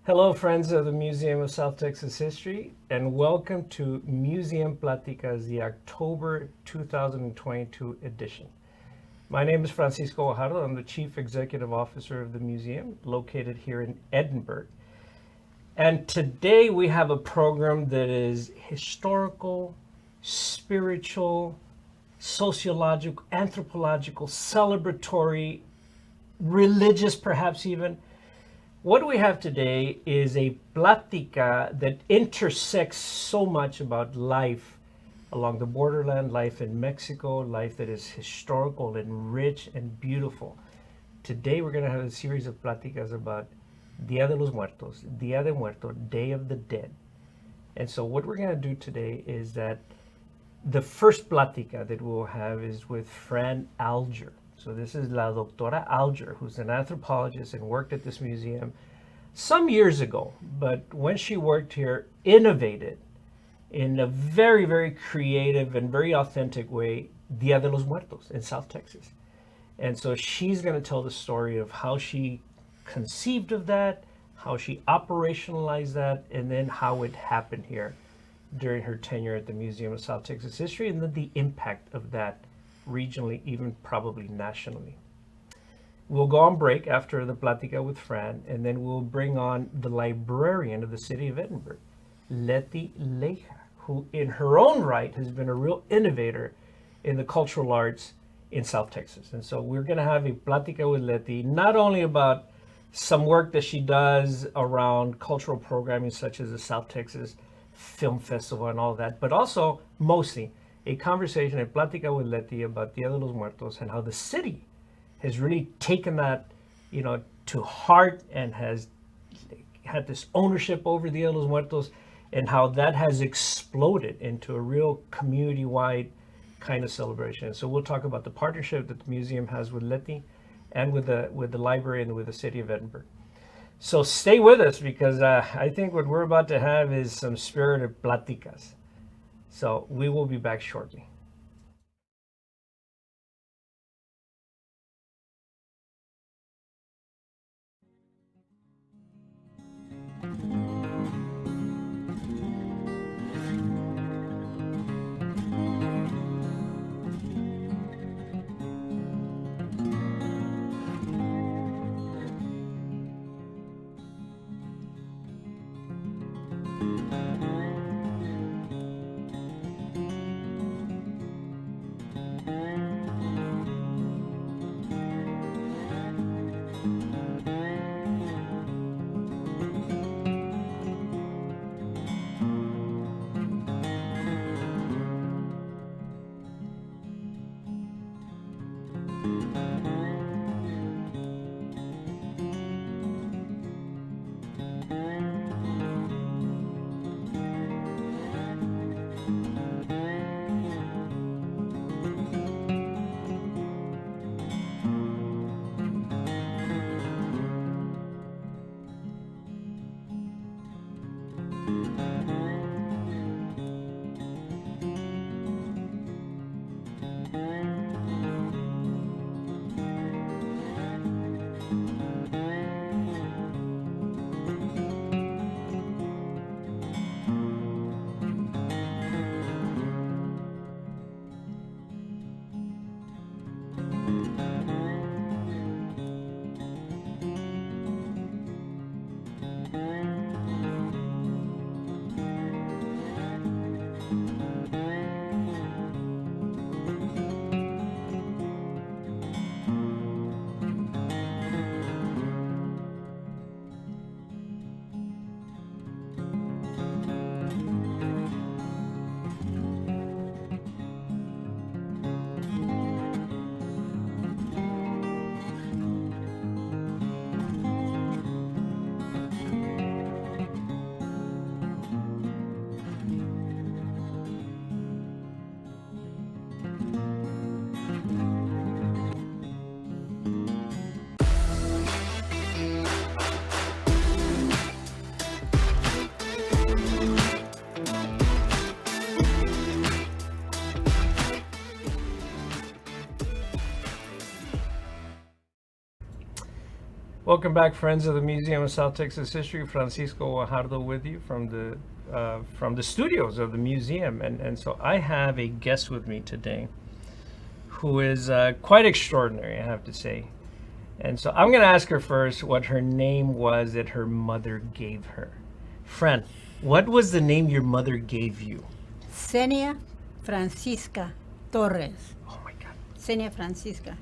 Hello, friends of the Museum of South Texas History, and welcome to Museum Pláticas, the October 2022 edition. My name is Francisco Guajardo. I'm the Chief Executive Officer of the museum, located here in Edinburgh. And today we have a program that is historical, spiritual, sociological, anthropological, celebratory, religious perhaps even. What we have today is a plática that intersects so much about life along the borderland, life in Mexico, life that is historical and rich and beautiful. Today we're going to have a series of pláticas about Dia de los Muertos, Dia de Muertos, Day of the Dead. And so what we're going to do today is that the first plática that we'll have is with Fran Alger. So this is La Doctora Alger, who's an anthropologist and worked at this museum some years ago, but when she worked here, innovated in a very, very creative and very authentic way, Dia de los Muertos in South Texas. And so she's going to tell the story of how she conceived of that, how she operationalized that, and then how it happened here during her tenure at the Museum of South Texas History, and then the impact of that regionally, even probably nationally. We'll go on break after the plática with Fran, and then we'll bring on the librarian of the city of Edinburgh, Leija, who in her own right has been a real innovator in the cultural arts in South Texas. And so we're going to have a plática with Leti, not only about some work that she does around cultural programming such as the South Texas Film Festival and all that, but also mostly a conversation, a plática with Leti about Dia de los Muertos and how the city has really taken that, to heart and has had this ownership over Dia de los Muertos, and how that has exploded into a real community-wide kind of celebration. So we'll talk about the partnership that the museum has with Leti and with the library and with the city of Edinburgh. So stay with us, because I think what we're about to have is some spirited pláticas. So we will be back shortly. Welcome back, friends of the Museum of South Texas History. Francisco Guajardo with you from the studios of the museum. And so I have a guest with me today who is quite extraordinary, I have to say. And so I'm going to ask her first what her name was that her mother gave her. Fran, what was the name your mother gave you? Xenia Francisca Torres. Oh my God. Xenia Francisca.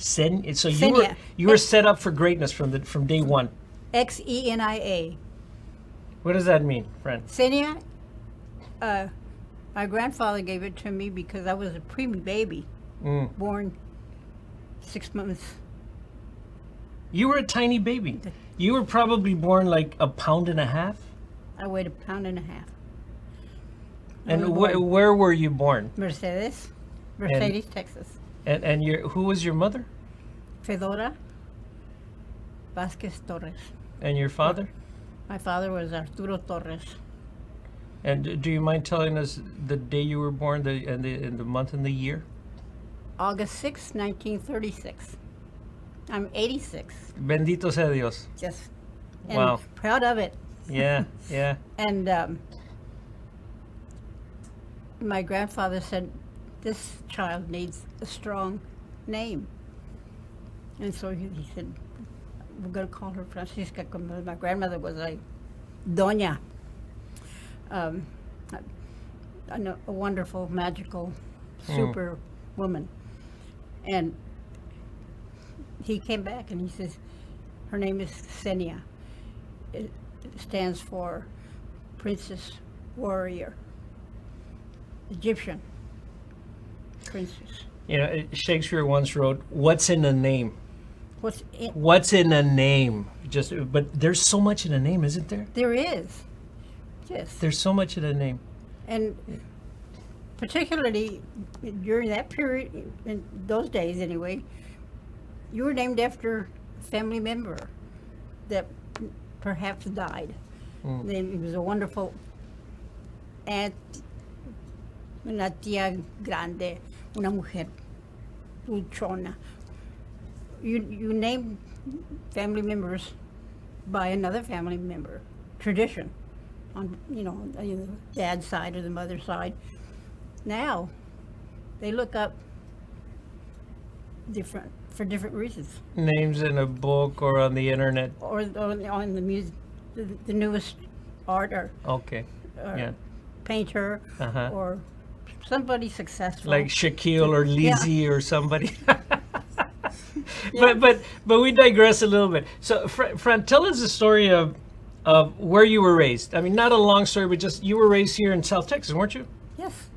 So Xenia. you were set up for greatness from day one. Xenia. What does that mean, Fran? Xenia, my grandfather gave it to me because I was a preemie baby, born 6 months. You were a tiny baby. You were probably born like a pound and a half. I weighed a pound and a half. And where were you born? Mercedes, Texas. And who was your mother? Fedora Vasquez Torres. And your father? My father was Arturo Torres. And do you mind telling us the day you were born, and the month and the year? August 6, 1936. I'm 86. Bendito sea Dios. Yes. And Wow. proud of it. Yeah, yeah. And my grandfather said, this child needs a strong name. And so he said, we're going to call her Francisca, because my grandmother was a doña, a wonderful, magical, super woman. And he came back and he says, her name is Xenia. It stands for Princess Warrior, Egyptian princess. You know, Shakespeare once wrote, "What's in a name?" What's in a name? But there's so much in a name, isn't there? There is, yes. There's so much in a name. And particularly during that period, in those days anyway, you were named after a family member that perhaps died. Then it was a wonderful aunt, una tía grande, una mujer luchona. You name family members by another family member, tradition, on the dad's side or the mother's side. Now, they look up for different reasons. Names in a book or on the internet. Or on the newest art or Okay. Yeah. painter or somebody successful. Like Shaquille or Lizzie or somebody. Yeah. But we digress a little bit. So, Fran, tell us the story of where you were raised. I mean, not a long story, but just you were raised here in South Texas, weren't you? Yes.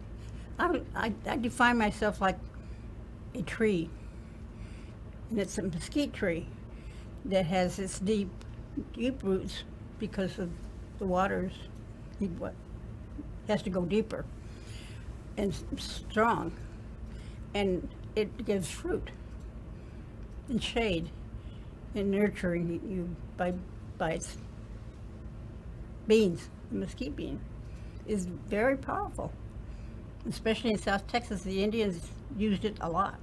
I define myself like a tree. And it's a mesquite tree that has its deep roots because of the waters. What has to go deeper and strong, and it gives fruit and shade and nurturing you by its beans. The mesquite bean is very powerful, especially in South Texas. The Indians used it a lot.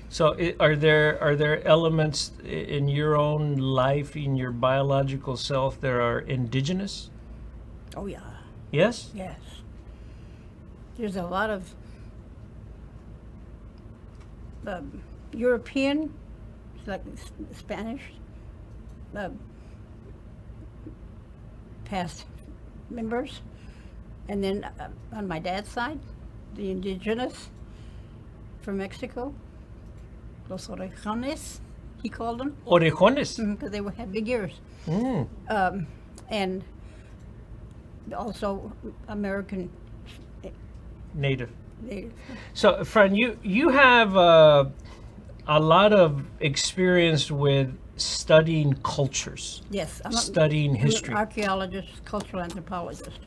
So are there elements in your own life, in your biological self, that are indigenous? Oh yeah. Yes? Yes. There's a lot of European, like Spanish, past members, and then on my dad's side, the indigenous from Mexico, los orejones, he called them. Orejones? Because they had big ears. And also American Native. native. So, Fran, you have a lot of experience with studying cultures, Yes. studying I'm history. an archaeologist, cultural anthropologist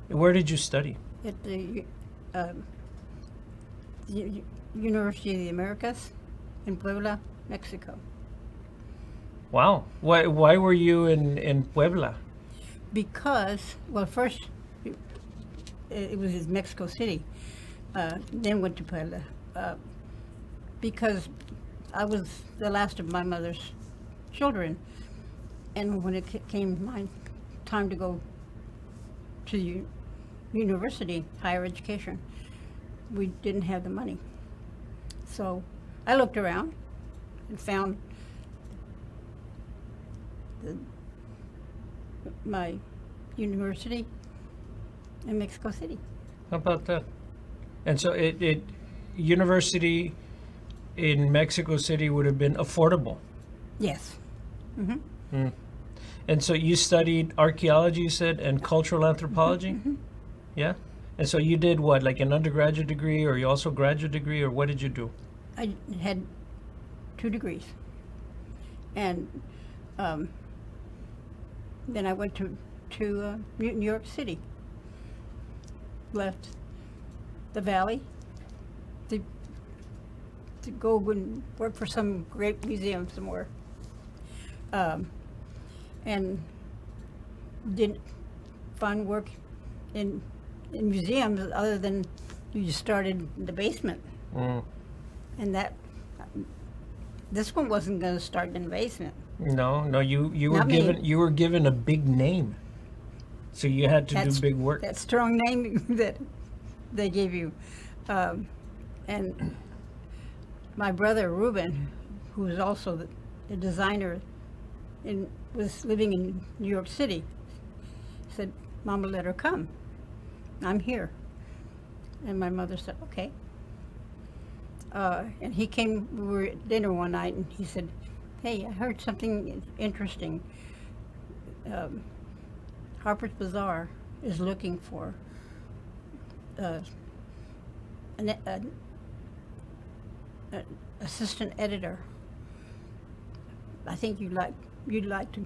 Where did you study? at the University of the Americas in Puebla, Mexico. Wow. Why were you in Puebla? Because, well, first it was in Mexico City, then went to Puebla, because I was the last of my mother's children, and when it came my time to go to university, higher education, we didn't have the money. So I looked around and found my university in Mexico City. How about that? And so university in Mexico City would have been affordable. Yes. Mm-hmm. Mm. And so you studied archaeology, you said, and cultural anthropology? Mm-hmm. Yeah? And so you did what, like an undergraduate degree, or you also graduate degree, or what did you do? I had 2 degrees. And then I went to New York City. Left the Valley to go and work for some great museum somewhere. And didn't find work in museums other than you just started in the basement. Mm. And this one wasn't going to start in the basement. No, you were Not given me. you were given a big name, so you had to do big work. That strong name that they gave you. And my brother Reuben, who was also a designer and was living in New York City, said, "Mama, let her come. I'm here." And my mother said, "Okay." And he came, we were at dinner one night, and he said, "Hey, I heard something interesting. Harper's Bazaar is looking for an assistant editor. I think you'd like to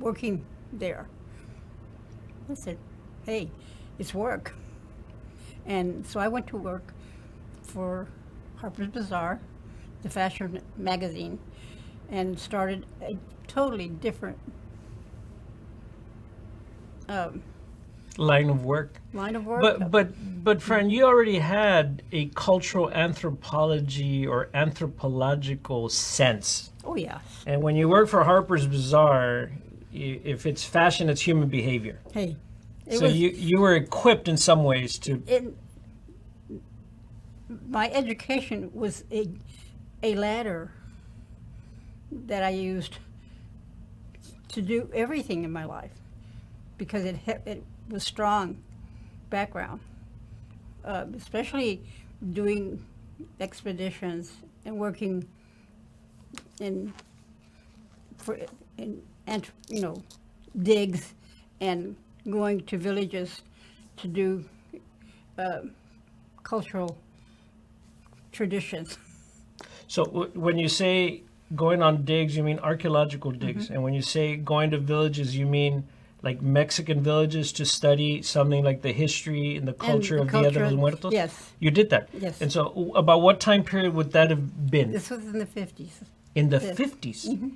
working there." I said, "Hey, it's work." And so I went to work for Harper's Bazaar, the fashion magazine, and started a totally different Line of work. line of work. But Fran, you already had a cultural anthropology or anthropological sense. Oh yeah. And when you work for Harper's Bazaar, if it's fashion, it's human behavior. Hey, So you were equipped in some ways to. My education was a ladder that I used to do everything in my life because it was strong background, especially doing expeditions and working in digs and going to villages to do cultural traditions. So when you say going on digs, you mean archaeological digs. Mm-hmm. And when you say going to villages, you mean like Mexican villages to study something like the history and the culture of Dia de los Muertos? Yes. You did that? Yes. And so about what time period would that have been? This was in the 50s. In the Yes. 50s? Mm-hmm.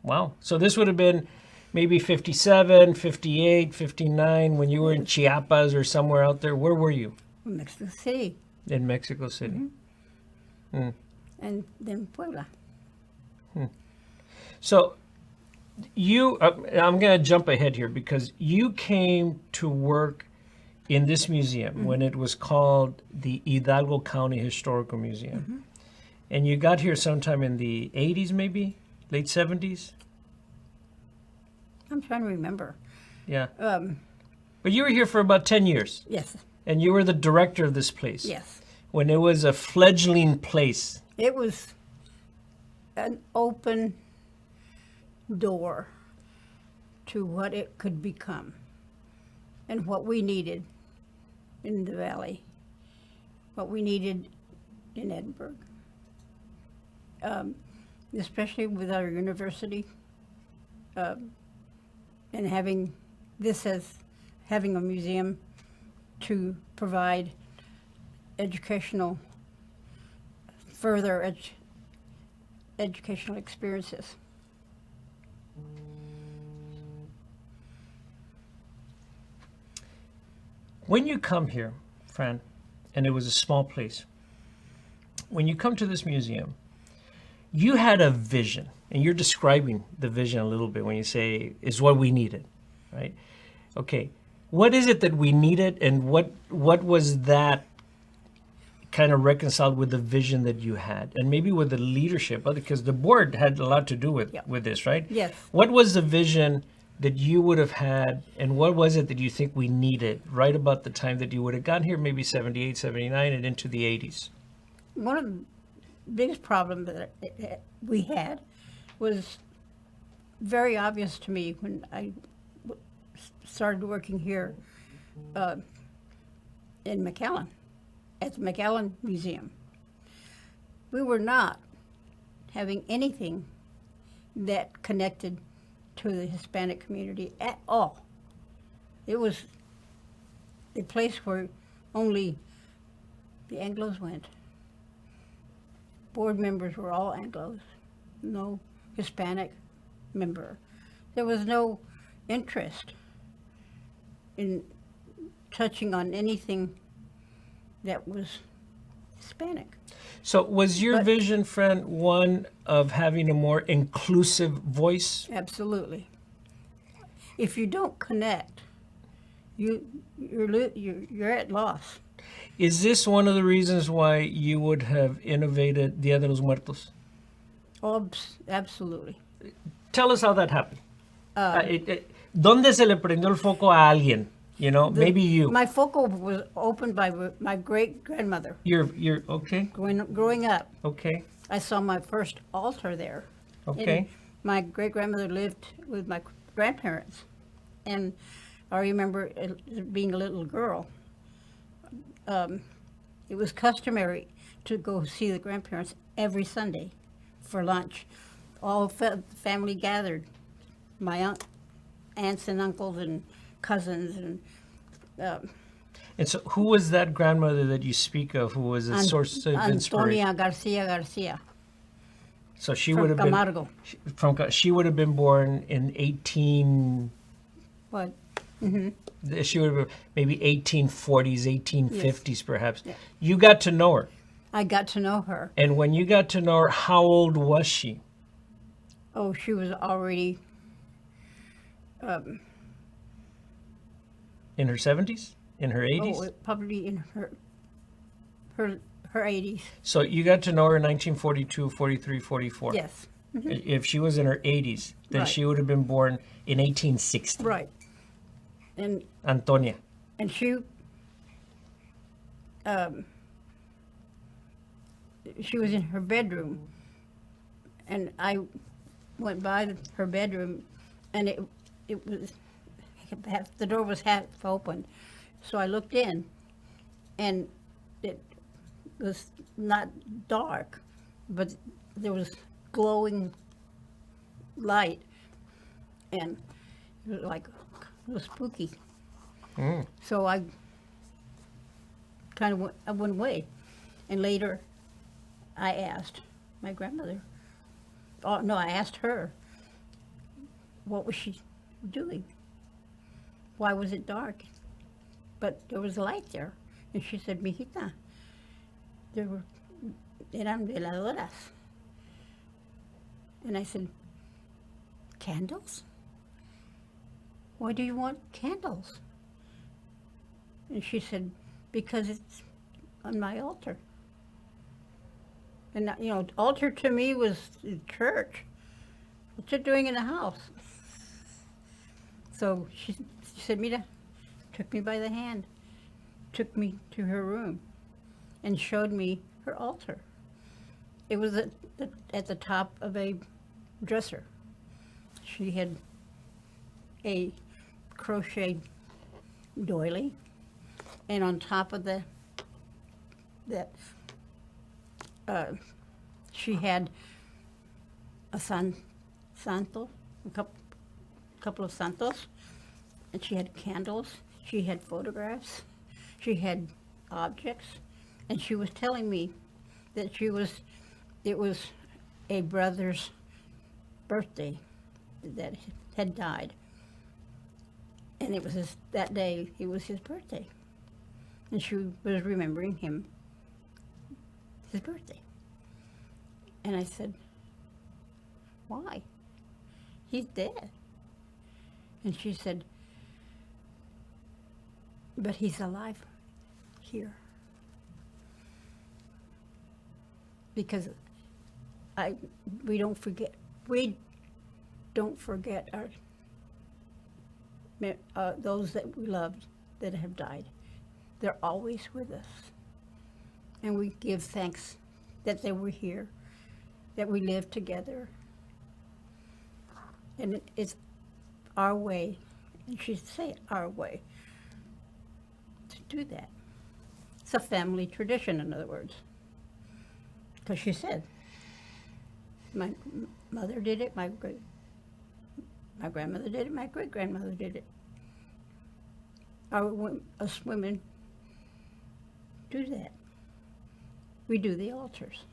Wow. So this would have been maybe 57, 58, 59 when you were in Chiapas or somewhere out there. Where were you? Mexico City. In Mexico City. Mm-hmm. Mm. And then Puebla. So you, I'm going to jump ahead here because you came to work in this museum when it was called the Hidalgo County Historical Museum. Mm-hmm. And you got here sometime in the 80s, maybe? Late 70s? I'm trying to remember. Yeah. But you were here for about 10 years. Yes. And you were the director of this place. Yes. When it was a fledgling place. It was an open door to what it could become and what we needed in the valley, what we needed in Edinburgh, especially with our university, and having this as having a museum to provide educational, further educational experiences. When you come here, Fran, and it was a small place. When you come to this museum, you had a vision, and you're describing the vision a little bit when you say, is what we needed, right? Okay, what is it that we needed, and what was that kind of reconciled with the vision that you had, and maybe with the leadership, because the board had a lot to do with this, right? Yes. What was the vision that you would have had, and what was it that you think we needed right about the time that you would have gotten here, maybe 78, 79, and into the 80s? One of the biggest problems that we had was very obvious to me when I started working here in McAllen, at the McAllen Museum. We were not having anything that connected to the Hispanic community at all. It was a place where only the Anglos went. Board members were all Anglos, no Hispanic member. There was no interest in touching on anything that was Hispanic. So was your vision, Fran, one of having a more inclusive voice? Absolutely. If you don't connect, you're at loss. Is this one of the reasons why you would have innovated Dia de los Muertos? Oh, absolutely. Tell us how that happened. ¿Dónde se le prendió el foco a alguien? You know, maybe you. My focal was opened by my great-grandmother. You're okay. Growing up, Okay. I saw my first altar there. Okay. And my great-grandmother lived with my grandparents. And I remember being a little girl. It was customary to go see the grandparents every Sunday for lunch. All family gathered. My aunts and uncles and cousins And so, who was that grandmother that you speak of? Who was a source of inspiration? Antonia Garcia. So she From would have Camargo. been she would have been born in 18. What? She would have been maybe 1840s, 1850s, perhaps. Yeah. You got to know her, I got to know her. and when you got to know her, how old was she? Oh, she was already In her 70s? In her 80s? probably in her 80s. So you got to know her in 1942, 43, 44. Yes. If she was in her 80s, then Right. she would have been born in 1860. Right. And Antonia. she was in her bedroom, and I went by her bedroom, and it was the door was half open, so I looked in, and it was not dark, but there was glowing light, and it was like it was spooky. So I kind of went away, and later I asked my grandmother. Oh no, I asked her. What was she doing? Why was it dark? But there was light there, and she said, "Mijita, eran veladoras." And I said, "Candles? Why do you want candles?" And she said, "Because it's on my altar." And altar to me was the church. What's it doing in the house? So she said, "Mira," took me by the hand, took me to her room, and showed me her altar. It was at the top of a dresser. She had a crochet doily, and on top of that she had a santo, a couple of santos, and she had candles, she had photographs, she had objects, and she was telling me that it was a brother's birthday that had died, and that day it was his birthday. and she was remembering him, his birthday. And I said, why? He's dead. And she said, but he's alive here. Because we don't forget our those that we loved that have died. They're always with us. And we give thanks that they were here, that we lived together. And it's our way, and she say our way, to do that. It's a family tradition, in other words. Because she said, my mother did it, my grandmother did it, my great-grandmother did it. Us women do that. We do the altars.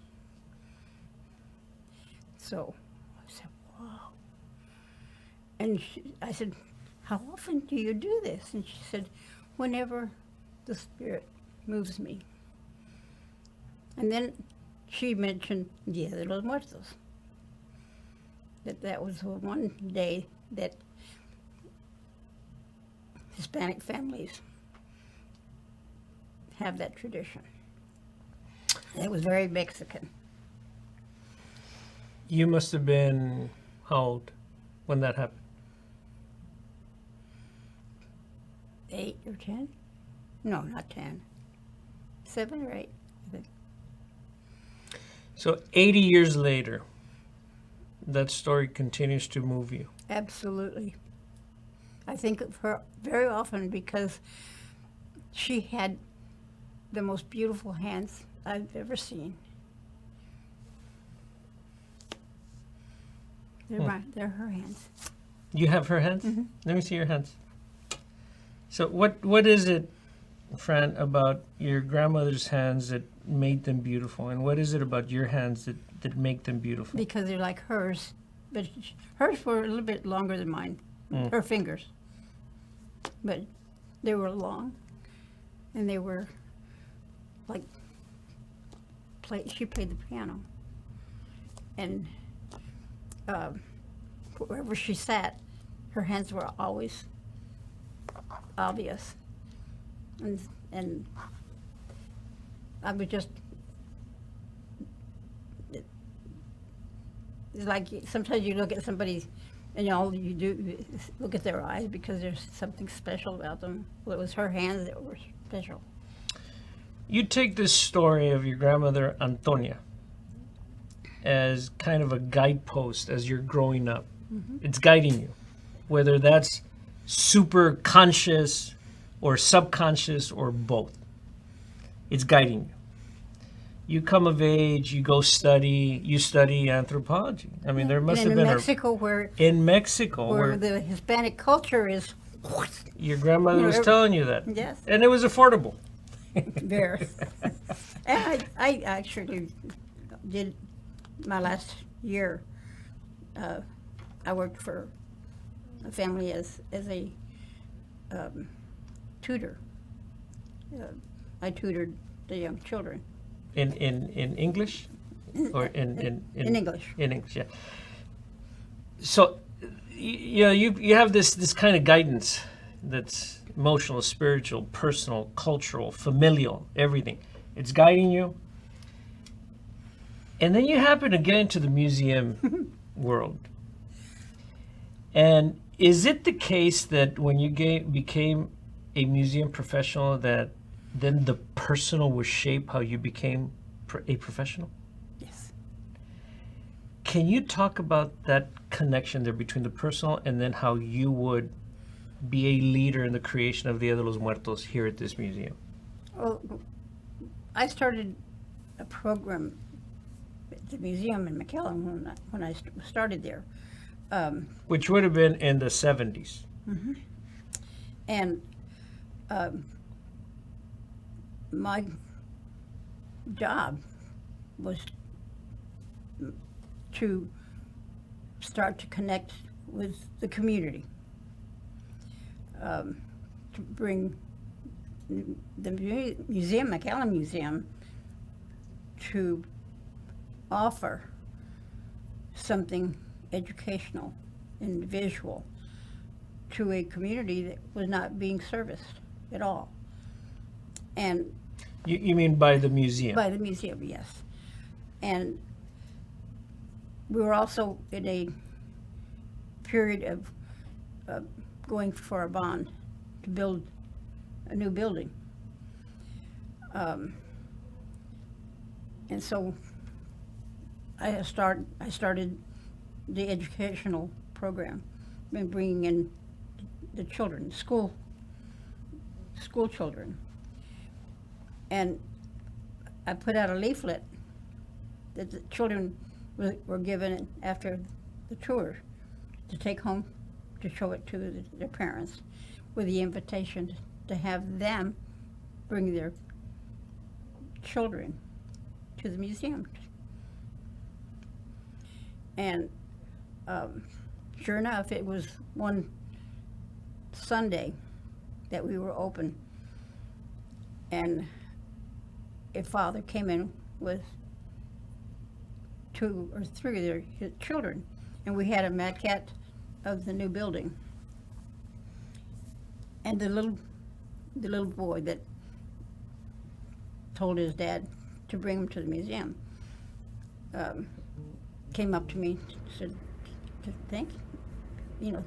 So I said, wow. And I said, how often do you do this? And she said, whenever the Spirit moves me. And then she mentioned Dia de los Muertos. That was the one day that Hispanic families have that tradition. It was very Mexican. You must have been how old when that happened? 8 or 10? No, not 10. 7 or 8, I think. So 80 years later, that story continues to move you. Absolutely. I think of her very often because she had the most beautiful hands I've ever seen. They're her hands. You have her hands? Mm-hmm. Let me see your hands. So what is it, Fran, about your grandmother's hands that made them beautiful? And what is it about your hands that make them beautiful? Because they're like hers, but hers were a little bit longer than mine, her fingers. But they were long, and they were like, she played the piano. And wherever she sat, her hands were always obvious. And I would just, it's like sometimes you look at somebody's, and all you do is look at their eyes because there's something special about them. Well, it was her hands that were special. You take this story of your grandmother Antonia as kind of a guidepost as you're growing up. Mm-hmm. It's guiding you, whether that's super conscious or subconscious or both. It's guiding you. You come of age, you study anthropology. I mean, there must have been in Mexico where the Hispanic culture is. Your grandmother was telling you that. Yes. And it was affordable. Very. And I actually did my last year. I worked for a family as a tutor. I tutored the young children. In English? Or in English. In English, yeah. So, you have this kind of guidance that's emotional, spiritual, personal, cultural, familial, everything. It's guiding you. And then you happen to get into the museum world. And is it the case that when you became a museum professional that then the personal would shape how you became a professional? Yes. Can you talk about that connection there between the personal and then how you would be a leader in the creation of Dia de los Muertos here at this museum? Well, I started a program at the museum in McAllen when I started there. Which would have been in the 70s. Mm-hmm. And my job was to start to connect with the community, to bring the museum, McAllen Museum, to offer something educational and visual to a community that was not being serviced at all. And You mean by the museum? by the museum, yes. And we were also in a period of going for a bond to build a new building. And so I started the educational program, and bringing in the children, school children. And I put out a leaflet that the children were given after the tour to take home to show it to their parents, with the invitation to have them bring their children to the museum. And sure enough, it was one Sunday that we were open, and a father came in with 2 or 3 of his children, and we had a maquette of the new building. And the little boy that told his dad to bring him to the museum came up to me and said, thank you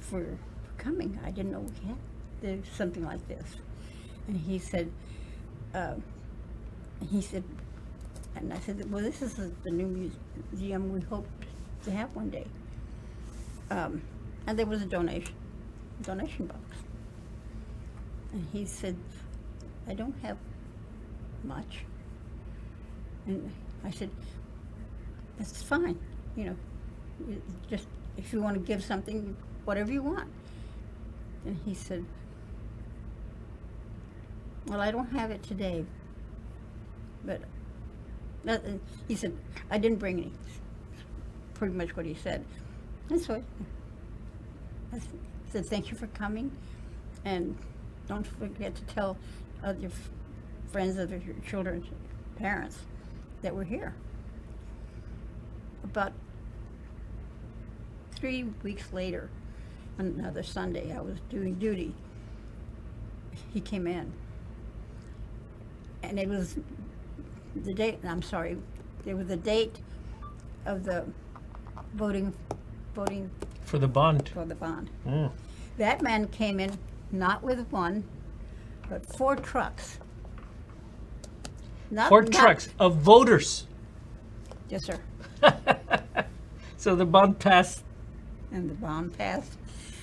for coming. I didn't know we had something like this. And he said, and I said, well, this is the new museum we hope to have one day. And there was a donation box. And he said, I don't have much. And I said, that's fine, just if you want to give something, whatever you want. And he said, well, I don't have it today, but he said, I didn't bring any. Pretty much what he said. And so I said, thank you for coming, and don't forget to tell other friends of your children's parents that we're here. About 3 weeks later, on another Sunday, I was doing duty. He came in, and it was the date. I'm sorry, it was the date of the voting For the bond. for the bond. Mm. That man came in not with 1, but 4 trucks. Not, 4 trucks of voters. Yes, sir. So the bond passed. And the bond passed.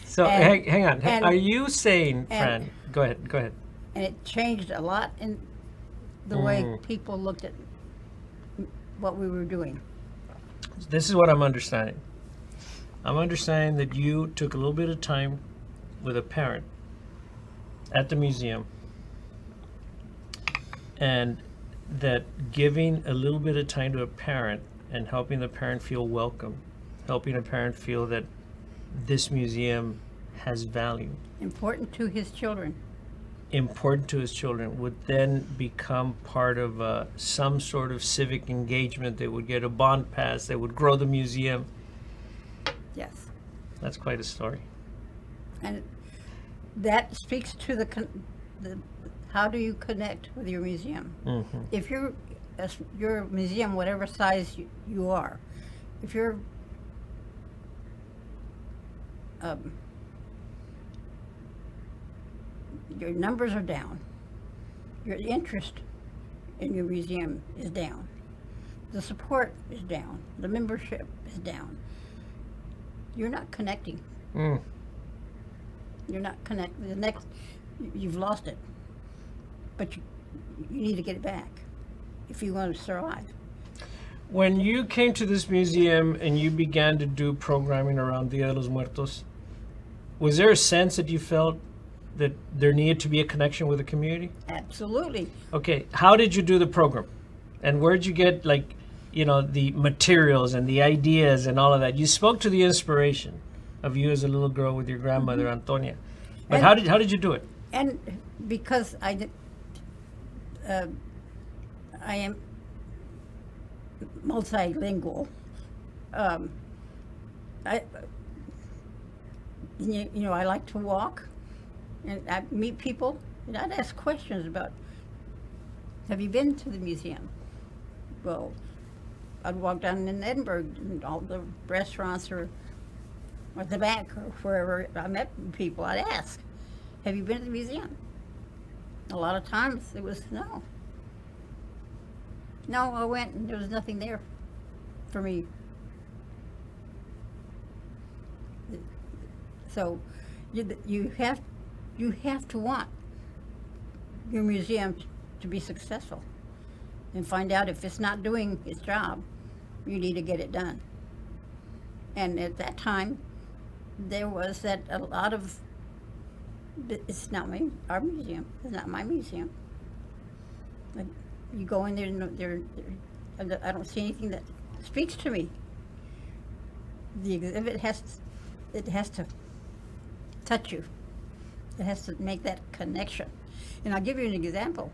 So And- hang on. and- Are you saying, and- Fran? Go ahead. And it changed a lot in the way Mm. people looked at what we were doing. This is what I'm understanding. I'm understanding that you took a little bit of time with a parent at the museum, and that giving a little bit of time to a parent and helping the parent feel welcome, helping a parent feel that this museum has value, Important to his children. important to his children, would then become part of some sort of civic engagement. They would get a bond pass, they would grow the museum. Yes. That's quite a story. And that speaks to the how do you connect with your museum? Mm-hmm. If your museum, whatever size you are, if you're your numbers are down, your interest in your museum is down, the support is down, the membership is down, you're not connecting. Mm. You're not connected. The next, you've lost it, but you need to get it back if you want to survive. When you came to this museum and you began to do programming around Dia de los Muertos, was there a sense that you felt that there needed to be a connection with the community? Absolutely. Okay, how did you do the program? And where did you get, the materials and the ideas and all of that? You spoke to the inspiration of you as a little girl with your grandmother, Antonia. But And- how did you do it? And because uh, I am multilingual. Um, I, I like to walk, and I meet people, and I'd ask questions about, have you been to the museum? Well, I'd walk down in Edinburgh, and all the restaurants or at the bank or wherever I met people, I'd ask, have you been to the museum? A lot of times it was no. No, I went and there was nothing there for me. So you have to want your museum to be successful and find out if it's not doing its job, you need to get it done. And at that time, there was that a lot of, it's not our museum, it's not my museum. Like, you go in there, I don't see anything that speaks to me. The exhibit has to touch you. It has to make that connection. And I'll give you an example.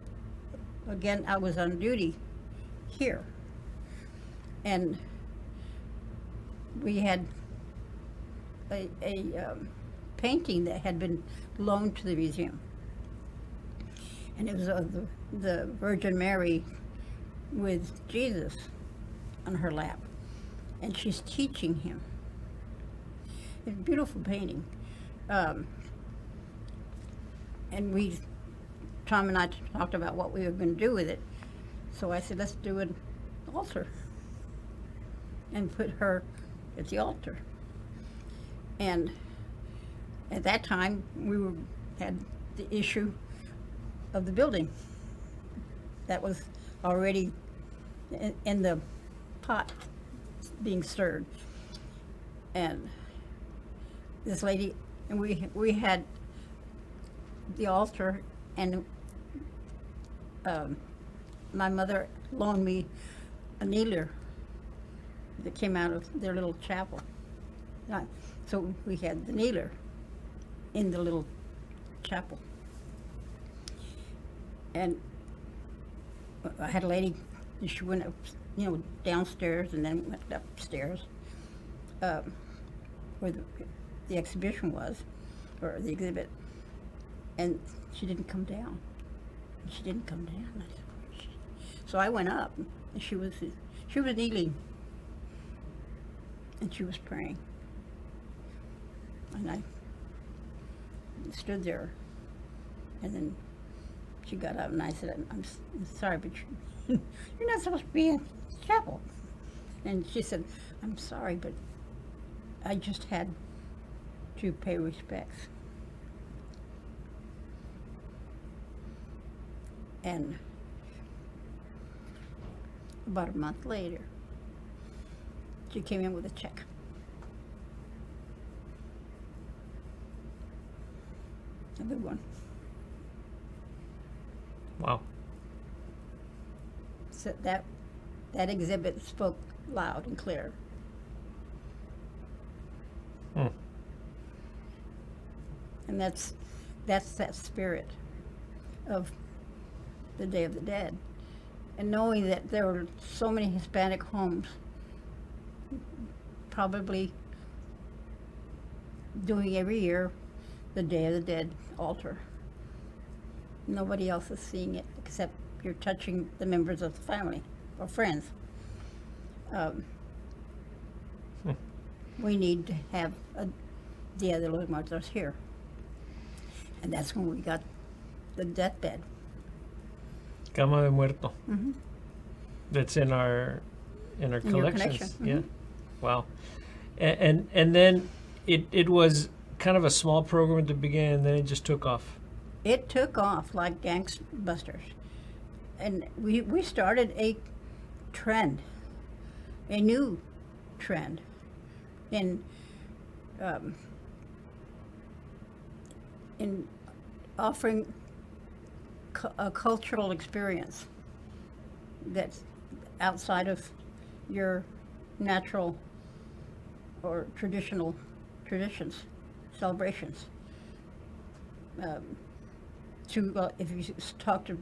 Again, I was on duty here, and we had a painting that had been loaned to the museum, and it was the Virgin Mary with Jesus on her lap, and she's teaching him. It's a beautiful painting, and Tom and I talked about what we were going to do with it. So I said, let's do an altar and put her at the altar. And at that time, we had the issue of the building that was already in the pot being stirred. And this lady, and we had the altar, and my mother loaned me a kneeler that came out of their little chapel. So we had the kneeler in the little chapel. And I had a lady, she went up, downstairs and then went upstairs where the exhibition was, or the exhibit, and she didn't come down. She didn't come down. So I went up, and she was kneeling, and she was praying. And I stood there, and then she got up, and I said, I'm sorry, but you're not supposed to be in the chapel. And she said, I'm sorry, but I just had to pay respects. And about a month later, she came in with a check. A big one. Wow. So that exhibit spoke loud and clear. And that's that spirit of the Day of the Dead. And knowing that there were so many Hispanic homes probably doing every year the Day of the Dead altar. Nobody else is seeing it except you're touching the members of the family or friends. We need to have a Dia de los Muertos here. And that's when we got the deathbed. Cama de Muerto. Mm-hmm. That's in our collections. Mm-hmm. Yeah. Wow. And then it was kind of a small program at the beginning, and then it just took off. It took off like gangbusters. And we started a trend, a new trend in offering a cultural experience that's outside of your natural or traditional traditions, celebrations. if you talk to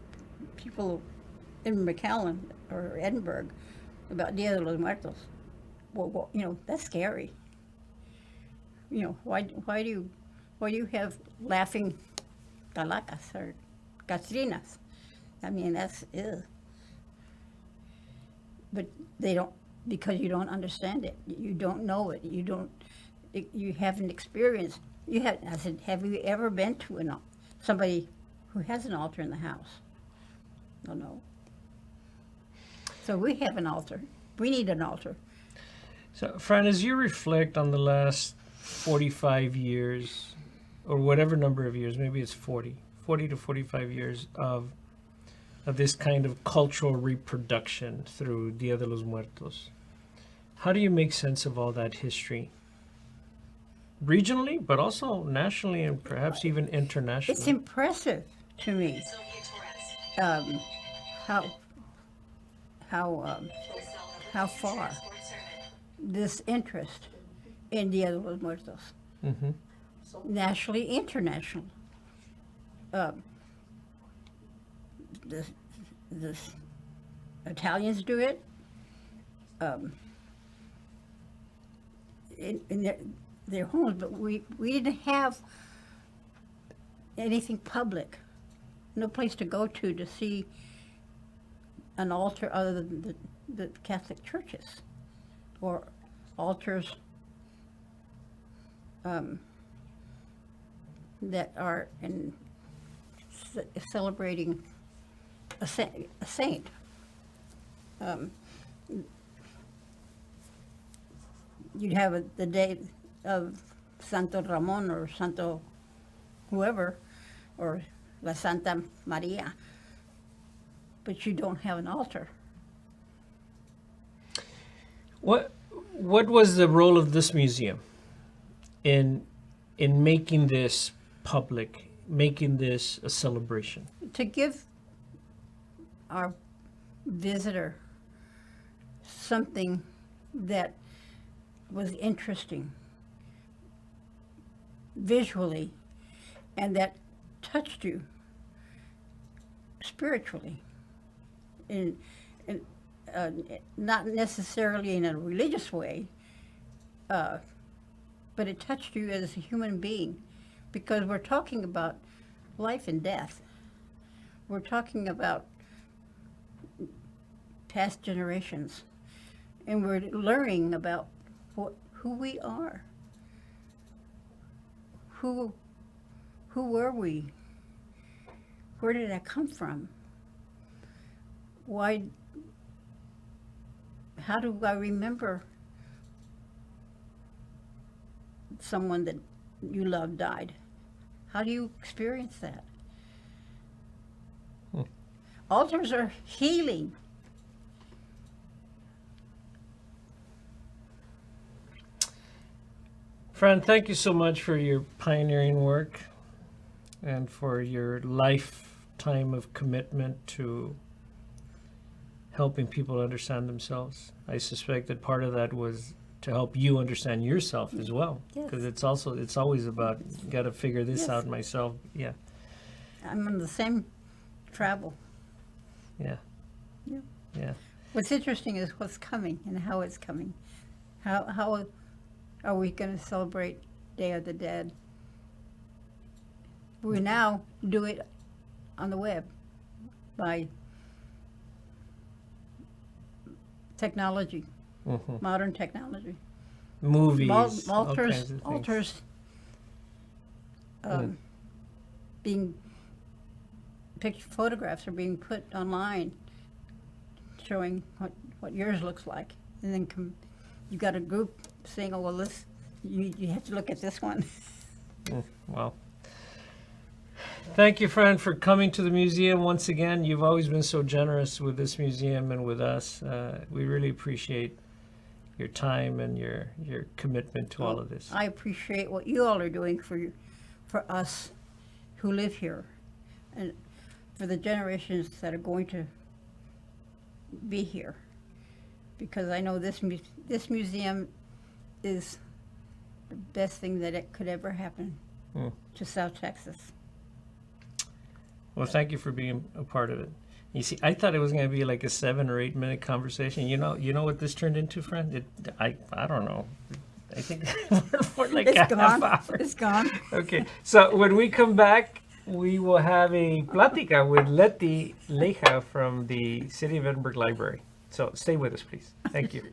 people in McAllen or Edinburgh about Dia de los Muertos, well, that's scary. Why do you have laughing calacas or catrinas? I mean, that's ew. But they don't, because you don't understand it. You don't know it. You haven't experienced. I said, have you ever been to somebody who has an altar in the house? No. So we have an altar. We need an altar. So, Fran, as you reflect on the last 45 years, or whatever number of years, maybe it's 40 to 45 years of this kind of cultural reproduction through Dia de los Muertos, how do you make sense of all that history? Regionally, but also nationally and perhaps even internationally. It's impressive to me how far this interest in Dia de los Muertos, nationally, international. The Italians do it in their homes, but we didn't have anything public, no place to go to see an altar other than the Catholic churches, or altars that are celebrating a saint. You'd have the day of Santo Ramon or Santo whoever, or La Santa Maria, but you don't have an altar. What was the role of this museum in making this public, making this a celebration? To give our visitor something that was interesting visually and that touched you spiritually, and not necessarily in a religious way, but it touched you as a human being, because we're talking about life and death. We're talking about past generations, and we're learning about who we are. Who were we? Where did I come from? Why? How do I remember someone that you love died? How do you experience that? Altars are healing. Fran, thank you so much for your pioneering work and for your lifetime of commitment to helping people understand themselves. I suspect that part of that was to help you understand yourself as well, because it's always about, got to figure this out myself. Yeah. I'm on the same travel. Yeah. What's interesting is what's coming and how it's coming. How are we going to celebrate Day of the Dead? We now do it on the web by technology, modern technology. Movies, altars being photographs are being put online showing what yours looks like, and then you got a group saying, oh, well, this you have to look at this one. Well, thank you, Fran, for coming to the museum once again. You've always been so generous with this museum and with us. We really appreciate your time and your commitment to all of this. I appreciate what you all are doing for us who live here, and for the generations that are going to be here, because I know this museum is the best thing that it could ever happen to South Texas. Well, thank you for being a part of it. You see, I thought it was going to be like a 7 or 8 minute conversation. You know what this turned into, friend? I don't know. I think we're like It's a gone. half hour. It's gone. Okay, so when we come back, we will have a plática with Leija from the City of Edinburgh Library. So stay with us, please. Thank you.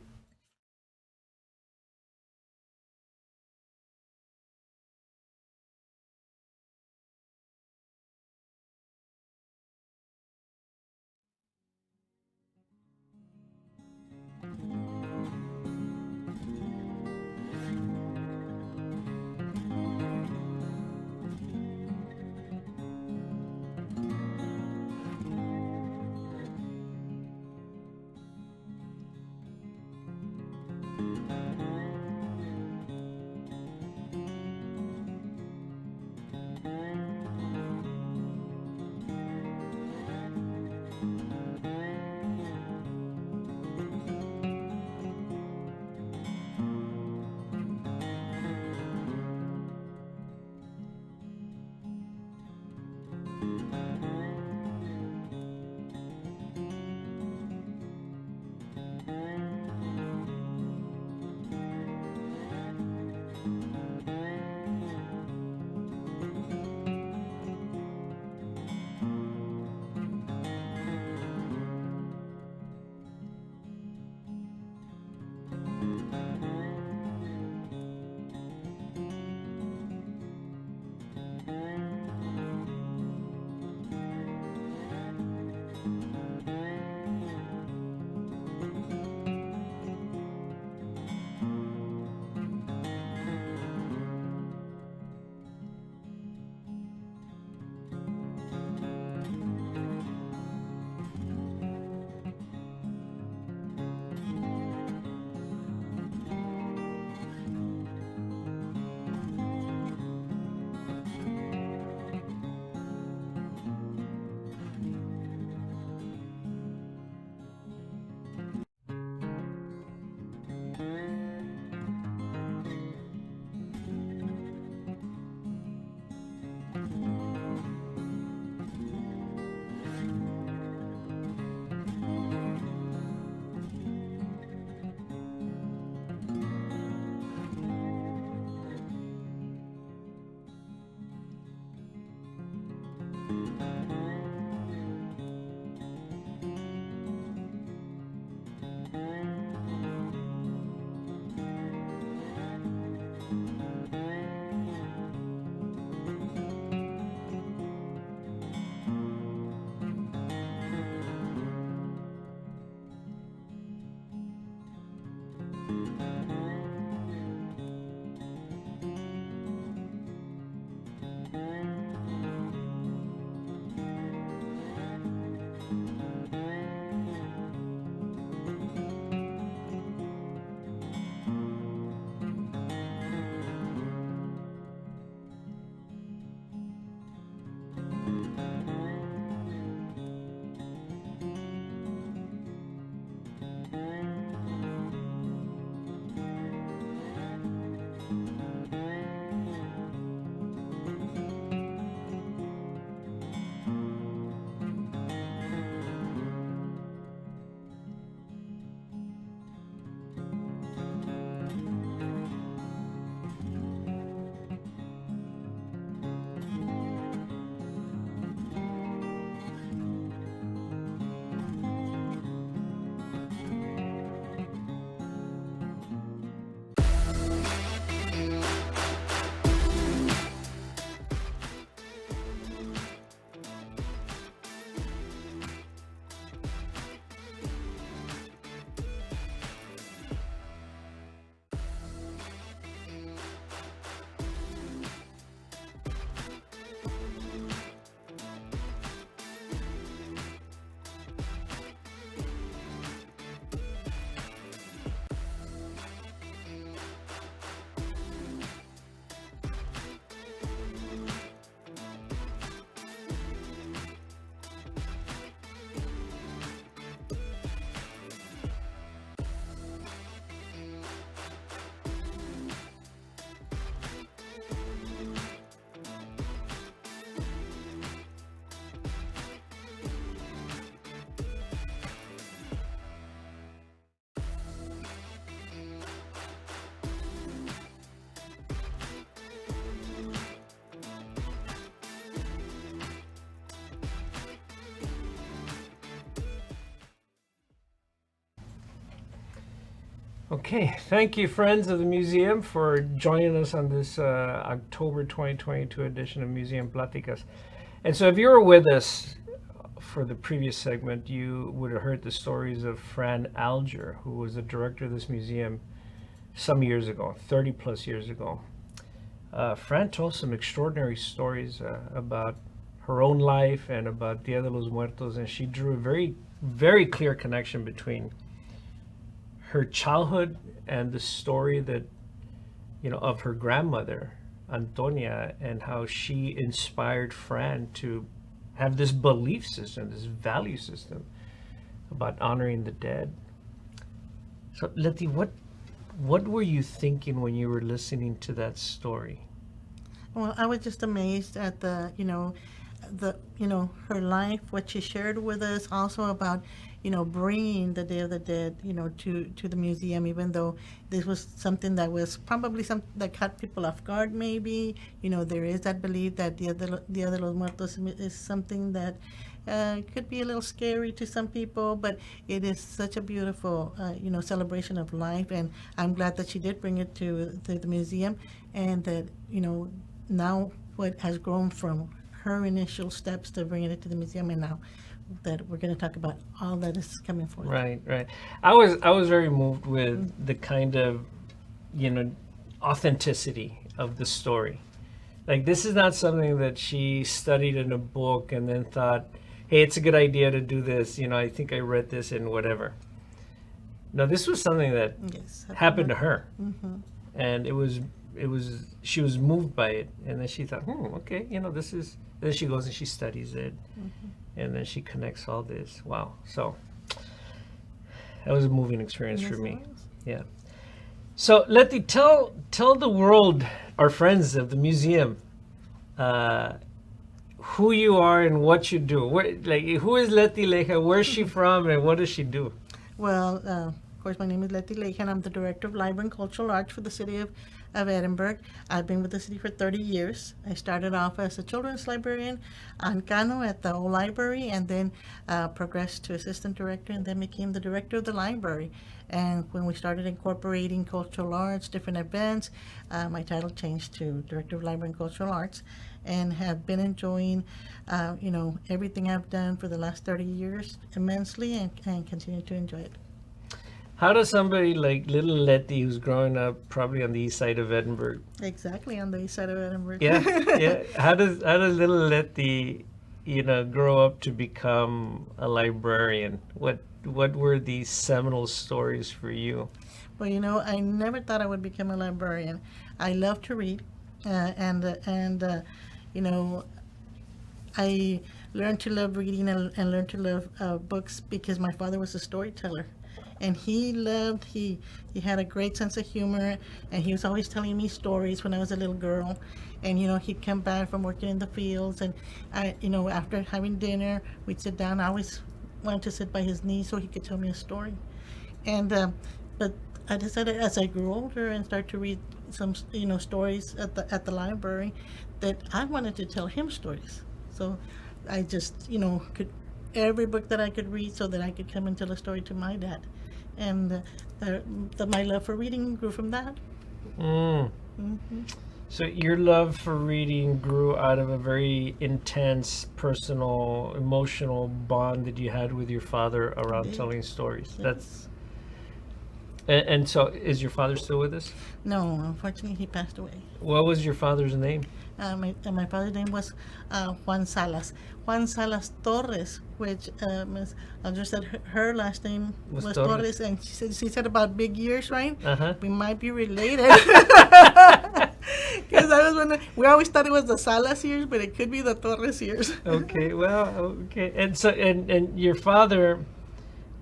Okay, thank you, friends of the museum, for joining us on this October 2022 edition of Museum Pláticas. And so if you were with us for the previous segment, you would have heard the stories of Fran Alger, who was the director of this museum some years ago, 30 plus years ago. Fran told some extraordinary stories about her own life and about Dia de los Muertos, and she drew a very, very clear connection between her childhood and the story that, of her grandmother, Antonia, and how she inspired Fran to have this belief system, this value system about honoring the dead. So, Leti, what were you thinking when you were listening to that story? Well, I was just amazed at her life, what she shared with us, also about, bringing the Day of the Dead, to the museum, even though this was something that was probably something that caught people off guard, maybe. There is that belief that Dia de los Muertos is something that could be a little scary to some people, but it is such a beautiful, celebration of life, and I'm glad that she did bring it to the museum, and that, now what has grown from her initial steps to bringing it to the museum, and now that we're going to talk about all that is coming forward. Right. I was very moved with the kind of, authenticity of the story. Like, this is not something that she studied in a book and then thought, hey, it's a good idea to do this. I think I read this in whatever. No, this was something that happened to her. Mm-hmm. And she was moved by it. And then she thought, okay, this is, then she goes and she studies it. Mm-hmm. And then she connects all this. Wow. So that was a moving experience for me. Yeah. So Leti, tell the world, our friends of the museum, who you are and what you do. Who is Leti Leija? Where's she from, and what does she do? Well, of course, my name is Leti Leija, and I'm the Director of Library and Cultural Arts for the City of Edinburgh. I've been with the city for 30 years. I started off as a children's librarian on Cano at the old library, and then progressed to assistant director, and then became the director of the library. And when we started incorporating cultural arts, different events, my title changed to Director of Library and Cultural Arts, and have been enjoying, everything I've done for the last 30 years immensely, and continue to enjoy it. How does somebody like little Leti, who's growing up probably on the east side of Edinburgh? Exactly, on the east side of Edinburgh. Yeah. How does little Leti, grow up to become a librarian? What were these seminal stories for you? Well, I never thought I would become a librarian. I love to read, and I learned to love reading and learned to love books because my father was a storyteller. And he had a great sense of humor, and he was always telling me stories when I was a little girl. And, he'd come back from working in the fields, and after having dinner, we'd sit down. I always wanted to sit by his knee so he could tell me a story. And, but I decided as I grew older and started to read some, stories at the library, that I wanted to tell him stories. So I just, could every book that I could read so that I could come and tell a story to my dad. And my love for reading grew from that. Mm-hmm. So your love for reading grew out of a very intense, personal, emotional bond that you had with your father around telling stories. Yes. And so is your father still with us? No, unfortunately, he passed away. What was your father's name? My father's name was Juan Salas Torres, which Ms. Alger said her last name was Torres, and she said about big years, right? Uh-huh. We might be related. Because we always thought it was the Salas years, but it could be the Torres years. Okay, and so and your father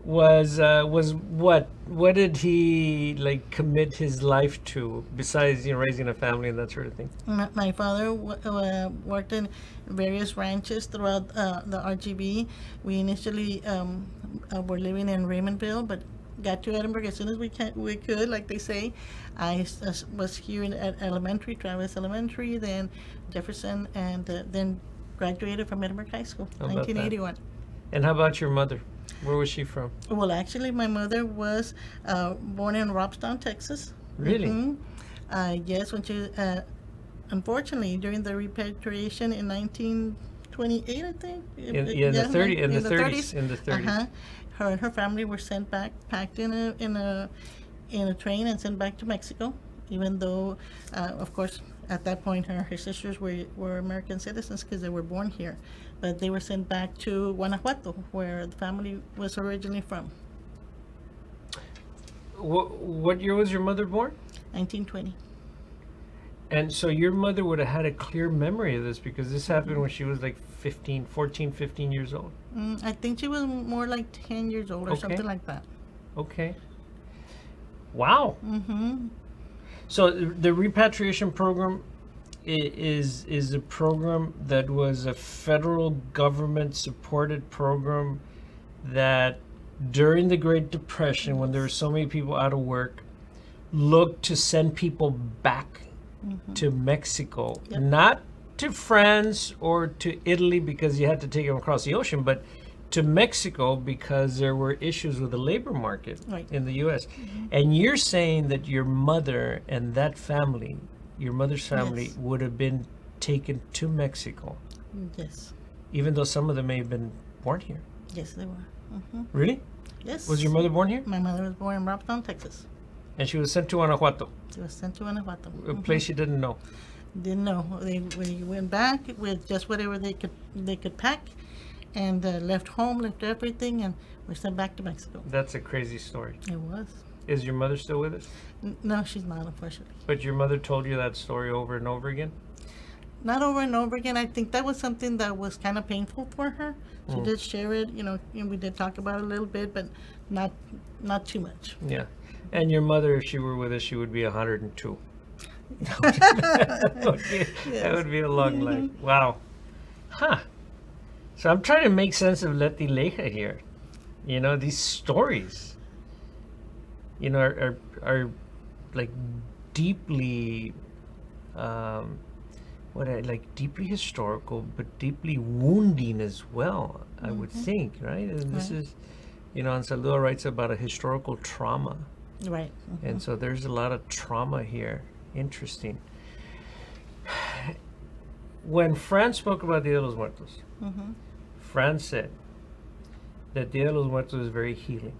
was what did he commit his life to besides raising a family and that sort of thing? My father worked in various ranches throughout the RGB. We initially were living in Raymondville, but got to Edinburgh as soon as we could, like they say. I was here at elementary, Travis Elementary, then Jefferson, and then graduated from Edinburgh High School, 1981. And how about your mother? Where was she from? Well, actually, my mother was born in Robstown, Texas. Really? Yes, when she, unfortunately, during the repatriation in 1928, I think. In the 30s. In the 30s. Uh-huh. Her and her family were sent back, packed in a train and sent back to Mexico, even though, of course, at that point, her sisters were American citizens because they were born here. But they were sent back to Guanajuato, where the family was originally from. What year was your mother born? 1920. And so your mother would have had a clear memory of this because this happened when she was like 15 years old. I think she was more like 10 years old or Okay. something like that. Okay. Wow. Mm-hmm. So the repatriation program is a program that was a federal government supported program that during the Great Depression, when there were so many people out of work, looked to send people back to Mexico, Yep. not to France or to Italy because you had to take them across the ocean, but to Mexico because there were issues with the labor market Right. in the U.S. And you're saying that your mother and that family, your mother's family, Yes. would have been taken to Mexico, Yes. even though some of them may have been born here. Yes, they were. Mm-hmm. Really? Yes. Was your mother born here? My mother was born in Robstown, Texas. And she was sent to Guanajuato, She was sent to Guanajuato. a place you didn't know. Didn't know. They went back with just whatever they could pack, and left home, left everything, and were sent back to Mexico. That's a crazy story. It was. Is your mother still with us? No, she's not, unfortunately. But your mother told you that story over and over again? Not over and over again. I think that was something that was kind of painful for her. She Mm. did share it, and we did talk about it a little bit, but not too much. Yeah. And your mother, if she were with us, she would be 102. That would be a long life. Wow. Huh. So I'm trying to make sense of Leija here. You know, these stories, you know, are like deeply, deeply historical, but deeply wounding as well, I would think, right? And this Right. is, you know, and Saludo writes about a historical trauma. Right. And so there's a lot of trauma here. Interesting. When Fran spoke about Dia de los Muertos, Mm-hmm. Fran said that Dia de los Muertos is very healing.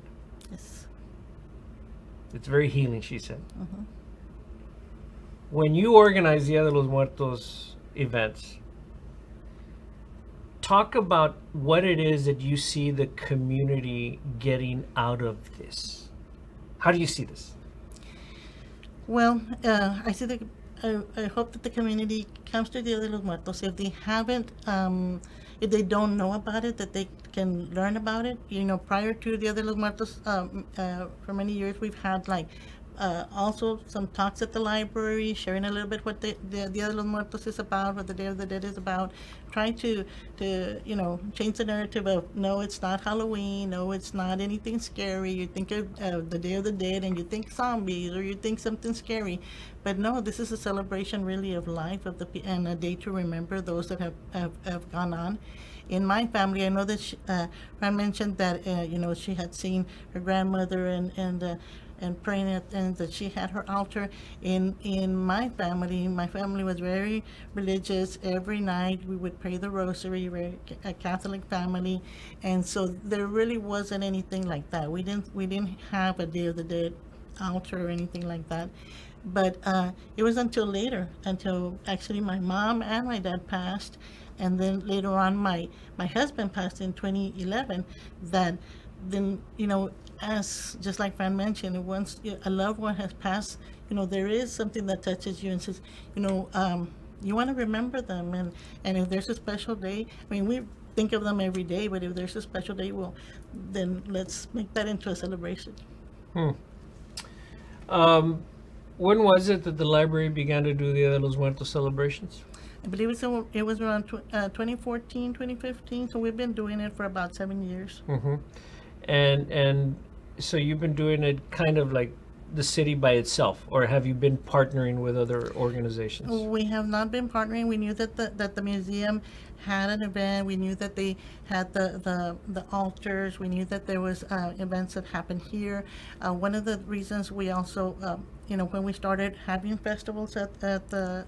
Yes. It's very healing, she said. Mm-hmm. When you organize Dia de los Muertos events, talk about what it is that you see the community getting out of this. How do you see this? Well, I see I hope that the community comes to Dia de los Muertos. If they haven't, if they don't know about it, that they can learn about it. You know, prior to Dia de los Muertos, for many years we've had also some talks at the library, sharing a little bit what the Dia de los Muertos is about, what the Day of the Dead is about, trying to change the narrative of, no, it's not Halloween, no, it's not anything scary. You think of the Day of the Dead and you think zombies or you think something scary. But no, this is a celebration really of life, and a day to remember those that have gone on. In my family, I know that Fran mentioned that she had seen her grandmother and praying and that she had her altar. In my family was very religious. Every night we would pray the rosary. We're a Catholic family, and so there really wasn't anything like that. We didn't have a Day of the Dead altar or anything like that. But it was until actually my mom and my dad passed, and then later on my husband passed in 2011, that then, as just like Fran mentioned, once a loved one has passed, there is something that touches you and says, you want to remember them, and if there's a special day, I mean, we think of them every day, but if there's a special day, well, then let's make that into a celebration. When was it that the library began to do the Dia de los Muertos celebrations? I believe it was around 2014, 2015, so we've been doing it for about 7 years. Mm-hmm. And so you've been doing it kind of like the city by itself, or have you been partnering with other organizations? We have not been partnering. We knew that the museum had an event. We knew that they had the altars. We knew that there was events that happened here. One of the reasons we also, when we started having festivals at the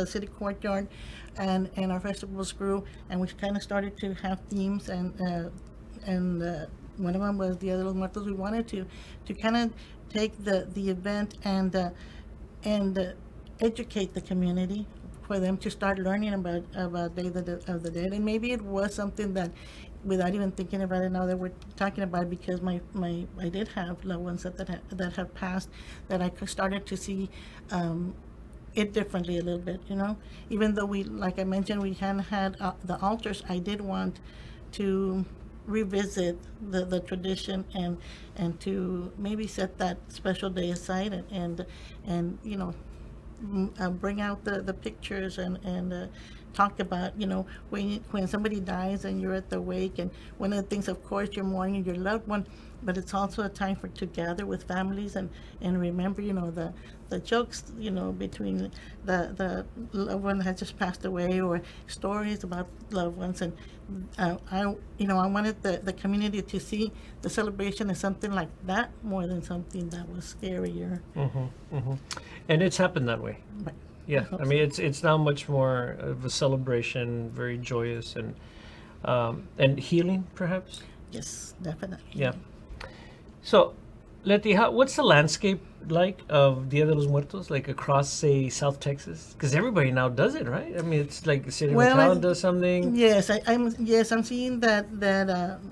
city courtyard, and our festivals grew, and we kind of started to have themes, and one of them was Dia de los Muertos. We wanted to kind of take the event and educate the community, for them to start learning about Day of the Dead. And maybe it was something that, without even thinking about it now that we're talking about it, because I did have loved ones that have passed, that I started to see it differently a little bit, Even though like I mentioned, we hadn't had the altars, I did want to revisit the tradition and to maybe set that special day aside and bring out the pictures and talk about, when somebody dies and you're at the wake, and one of the things, of course, you're mourning your loved one, but it's also a time to gather with families and remember, the jokes, between the loved one that has just passed away, or stories about loved ones. And I wanted the community to see the celebration as something like that, more than something that was scarier. And it's happened that way. Right. Yeah, I mean, it's now much more of a celebration, very joyous and healing, perhaps. Yes, definitely. Yeah. So, Leti, what's the landscape like of Dia de los Muertos, like across, say, South Texas? Because everybody now does it, right? I mean, it's like the city of McAllen does something. Yes, I'm seeing that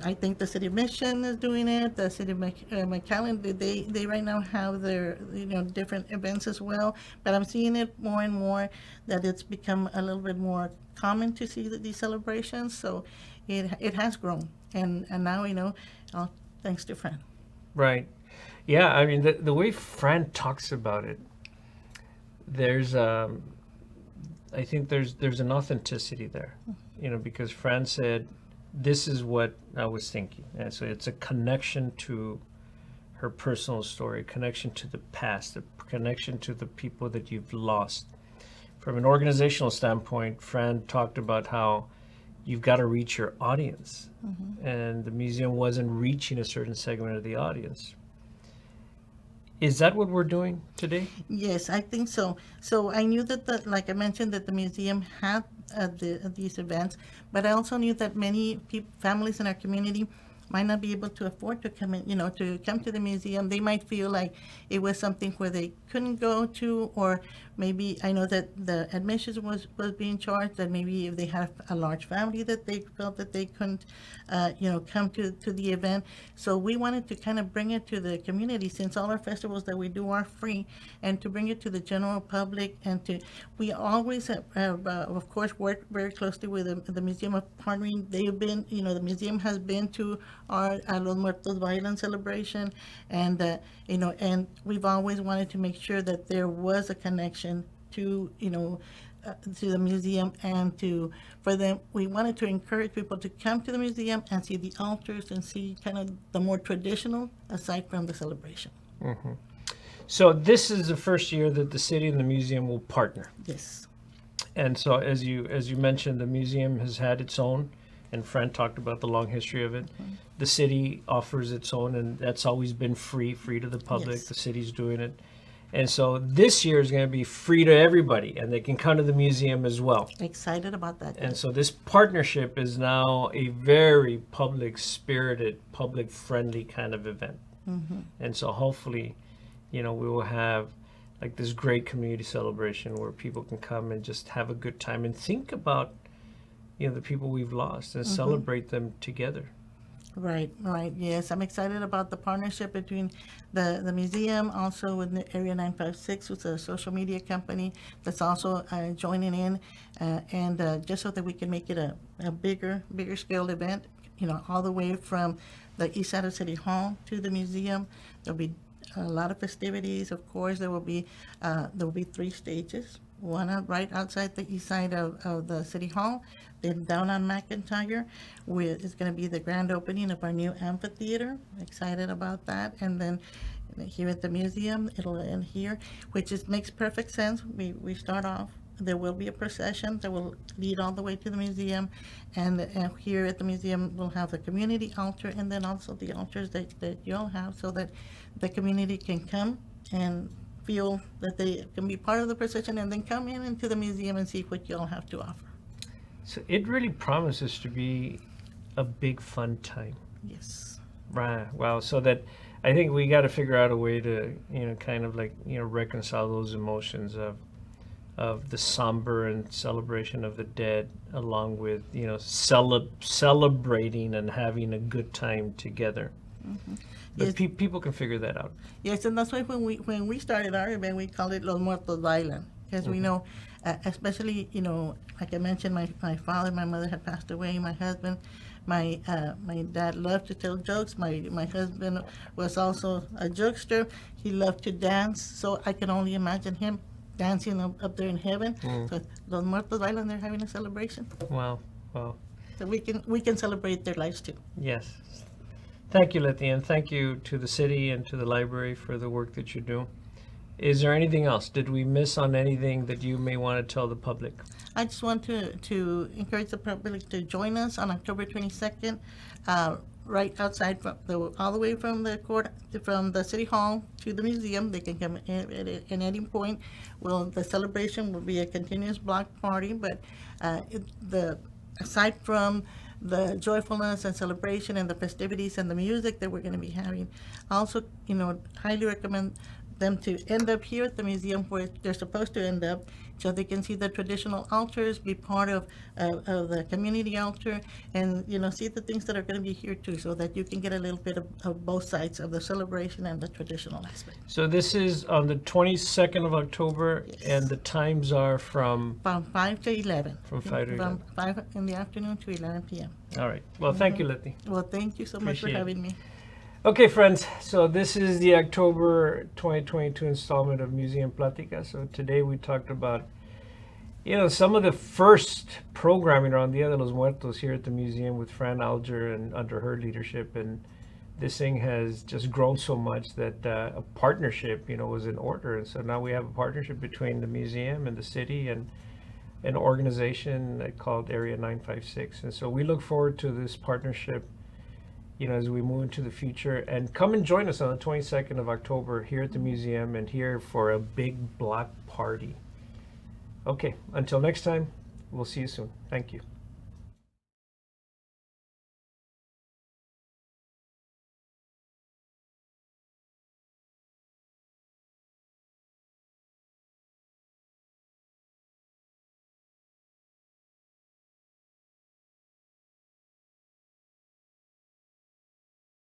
I think the city of Mission is doing it. The city of McAllen, they right now have their different events as well. But I'm seeing it more and more that it's become a little bit more common to see these celebrations. So it has grown, and now all thanks to Fran. Right. Yeah, I mean, the way Fran talks about it, there's I think there's an authenticity there, because Fran said, this is what I was thinking. And so it's a connection to her personal story, connection to the past, a connection to the people that you've lost. From an organizational standpoint, Fran talked about how you've got to reach your audience. And the museum wasn't reaching a certain segment of the audience. Is that what we're doing today? Yes, I think so. So I knew that, like I mentioned, that the museum had these events, but I also knew that many families in our community might not be able to afford to come in, to come to the museum. They might feel like it was something where they couldn't go to, or maybe I know that the admissions was being charged, that maybe if they have a large family that they felt that they couldn't, come to the event. So we wanted to kind of bring it to the community, since all our festivals that we do are free, and to bring it to the general public. And we always have of course, worked very closely with the Museum of Partnering. They've been, the museum has been to our Los Muertos Violence celebration, and and we've always wanted to make sure that there was a connection to the museum, and for them, we wanted to encourage people to come to the museum and see the altars and see kind of the more traditional, aside from the celebration. So this is the first year that the city and the museum will partner. Yes. And so as you mentioned, the museum has had its own, and Fran talked about the long history of it. The city offers its own, and that's always been free to the public. Yes. The city's doing it. And so this year is going to be free to everybody, and they can come to the museum as well. Excited about that. And so this partnership is now a very public-spirited, public-friendly kind of event. And so hopefully, we will have like this great community celebration where people can come and just have a good time and think about, the people we've lost and celebrate them together. Right. Yes, I'm excited about the partnership between the museum, also with the Area 956, which is a social media company that's also joining in, and just so that we can make it a bigger scale event, all the way from the east side of City Hall to the museum. There'll be a lot of festivities. Of course, there will be 3 stages. One right outside the east side of the City Hall, then down on McIntyre, where it's going to be the grand opening of our new amphitheater. Excited about that. And then here at the museum, it'll end here, which makes perfect sense. We start off there will be a procession that will lead all the way to the museum, and here at the museum we'll have the community altar, and then also the altars that you all have, so that the community can come and feel that they can be part of the procession, and then come in into the museum and see what you all have to offer. So it really promises to be a big fun time. Yes. Right. Wow. So that I think we got to figure out a way to, kind of like, reconcile those emotions of the somber and celebration of the dead, along with, celebrating and having a good time together. Mm-hmm. But Yes. People can figure that out. Yes, and that's why when we started our event, we called it Los Muertos Bailan, because we know, especially, like I mentioned, my father, my mother had passed away, my husband, my dad loved to tell jokes. My husband was also a jokester. He loved to dance, so I can only imagine him dancing up there in heaven. So Los Muertos Bailan, they're having a celebration. Wow. Wow. So we can celebrate their lives too. Yes. Thank you, Leticia, and thank you to the city and to the library for the work that you do. Is there anything else? Did we miss on anything that you may want to tell the public? I just want to encourage the public to join us on October 22nd, right outside all the way from the court, from the city hall to the museum. They can come at any point. The celebration will be a continuous block party, but aside from the joyfulness and celebration and the festivities and the music that we're going to be having, also, highly recommend them to end up here at the museum where they're supposed to end up, so they can see the traditional altars, be part of the community altar, and see the things that are going to be here too, so that you can get a little bit of both sides of the celebration and the traditional aspect. So this is on the 22nd of October, Yes. and the times are from 5 to 11. From 5 to 11. From 5 in the afternoon to 11 p.m. All right. Well, thank you, Leti. Well, thank you so much for Appreciate it. having me. Okay, friends. So this is the October 2022 installment of Museum Pláticas. So today we talked about, some of the first programming around Dia de los Muertos here at the museum with Fran Alger and under her leadership. And this thing has just grown so much that a partnership, was in order. And so now we have a partnership between the museum and the city and an organization called Area 956. And so we look forward to this partnership, as we move into the future. And come and join us on the 22nd of October here at the museum and here for a big block party. Okay, until next time, we'll see you soon. Thank you.